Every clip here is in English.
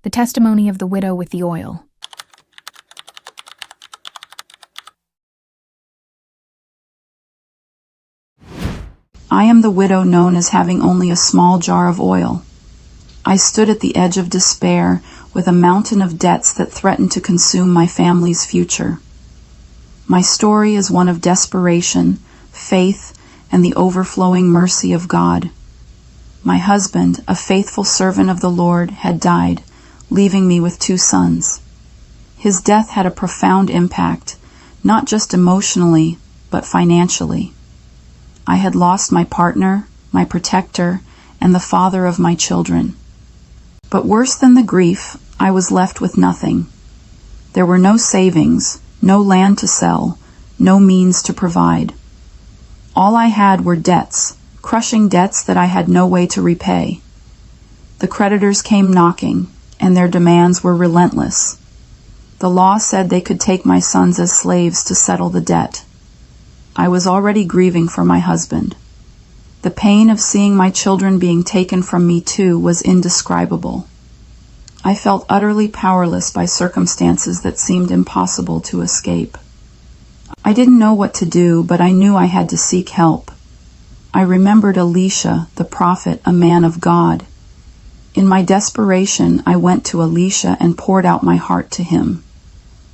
The testimony of the widow with the oil. I am the widow known as having only a small jar of oil. I stood at the edge of despair with a mountain of debts that threatened to consume my family's future. My story is one of desperation, faith, and the overflowing mercy of God. My husband, a faithful servant of the Lord, had died, leaving me with 2 sons. His death had a profound impact, not just emotionally, but financially. I had lost my partner, my protector, and the father of my children. But worse than the grief, I was left with nothing. There were no savings, no land to sell, no means to provide. All I had were debts, crushing debts that I had no way to repay. The creditors came knocking, and their demands were relentless. The law said they could take my sons as slaves to settle the debt. I was already grieving for my husband. The pain of seeing my children being taken from me too was indescribable. I felt utterly powerless by circumstances that seemed impossible to escape. I didn't know what to do, but I knew I had to seek help. I remembered Elisha, the prophet, a man of God. In my desperation, I went to Elisha and poured out my heart to him.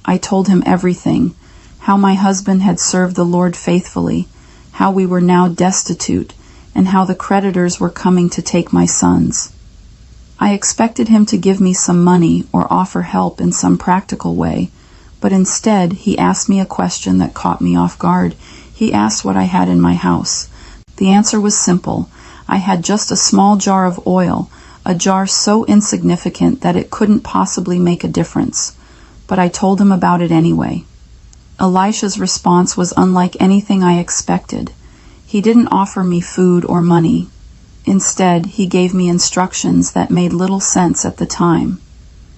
I told him everything, how my husband had served the Lord faithfully, how we were now destitute, and how the creditors were coming to take my sons. I expected him to give me some money or offer help in some practical way, but instead he asked me a question that caught me off guard. He asked what I had in my house. The answer was simple. I had just a small jar of oil, a jar so insignificant that it couldn't possibly make a difference. But I told him about it anyway. Elisha's response was unlike anything I expected. He didn't offer me food or money. Instead, he gave me instructions that made little sense at the time.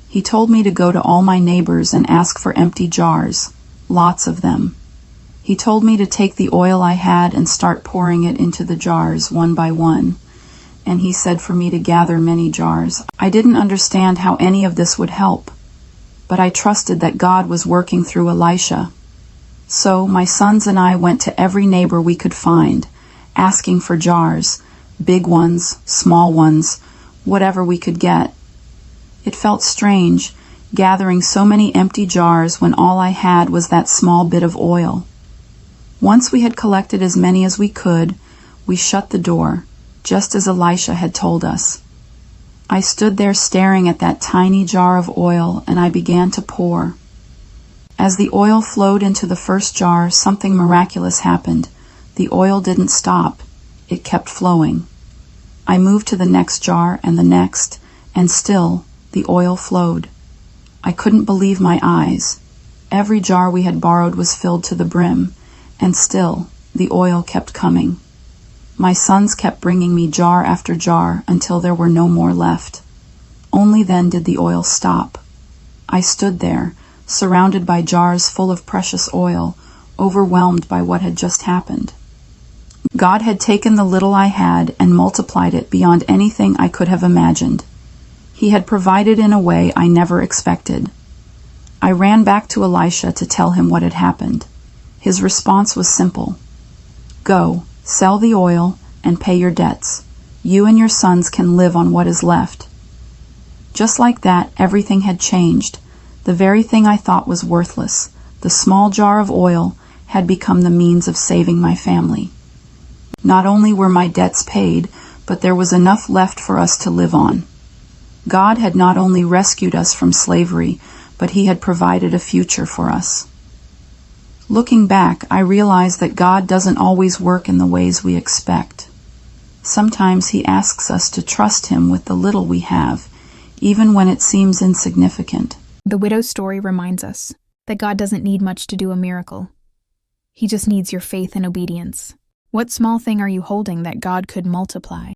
He told me to go to all my neighbors and ask for empty jars, lots of them. He told me to take the oil I had and start pouring it into the jars one by one. And he said for me to gather many jars. I didn't understand how any of this would help, but I trusted that God was working through Elisha. So my sons and I went to every neighbor we could find, asking for jars, big ones, small ones, whatever we could get. It felt strange, gathering so many empty jars when all I had was that small bit of oil. Once we had collected as many as we could, we shut the door, just as Elisha had told us. I stood there staring at that tiny jar of oil, and I began to pour. As the oil flowed into the first jar, something miraculous happened. The oil didn't stop. It kept flowing. I moved to the next jar and the next, and still the oil flowed. I couldn't believe my eyes. Every jar we had borrowed was filled to the brim, and still the oil kept coming. My sons kept bringing me jar after jar until there were no more left. Only then did the oil stop. I stood there, surrounded by jars full of precious oil, overwhelmed by what had just happened. God had taken the little I had and multiplied it beyond anything I could have imagined. He had provided in a way I never expected. I ran back to Elisha to tell him what had happened. His response was simple. Go, sell the oil, and pay your debts. You and your sons can live on what is left. Just like that, everything had changed. The very thing I thought was worthless, the small jar of oil, had become the means of saving my family. Not only were my debts paid, but there was enough left for us to live on. God had not only rescued us from slavery, but He had provided a future for us. Looking back, I realized that God doesn't always work in the ways we expect. Sometimes He asks us to trust Him with the little we have, even when it seems insignificant. The widow's story reminds us that God doesn't need much to do a miracle. He just needs your faith and obedience. What small thing are you holding that God could multiply?